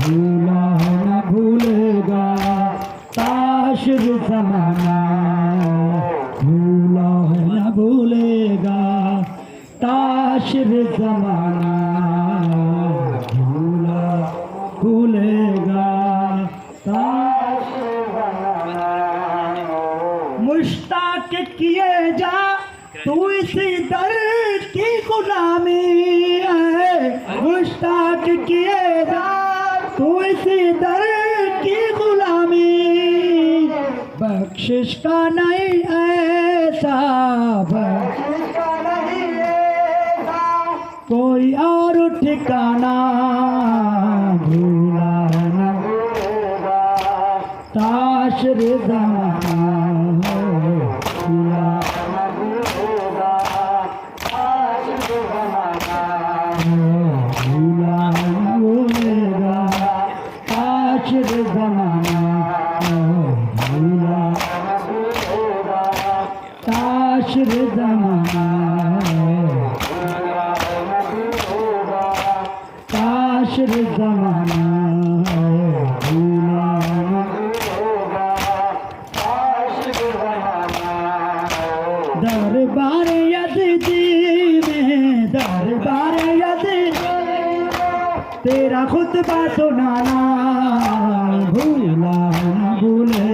भूला न भूलेगा ताशिर ज़माना, भूला न भूलेगा ताशिर ज़माना, भूला भूलेगा ताशिर ज़माना। मुश्ताक किए जा तू इसी दर की गुलामी है, मुश्ताक किए जा तू इसी दर की गुलामी, बख्शिश का नहीं ऐसा, बख्शिश का नहीं ऐसा कोई और ठिकाना, भूला न भूलेगा ताशिर ज़माना, भूला न भूलेगा ताशिर ज़माना, भूला न भूलेगा ताशिर ज़माना, भूला न भूलेगा ताशिर ज़माना, भूला न भूलेगा ताशिर ज़माना, भूला न भूलेगा ताशिर ज़माना। दरबार यज़दी में, दरबार यज़दी तेरा खुतबा सुनाना, भूला न भूले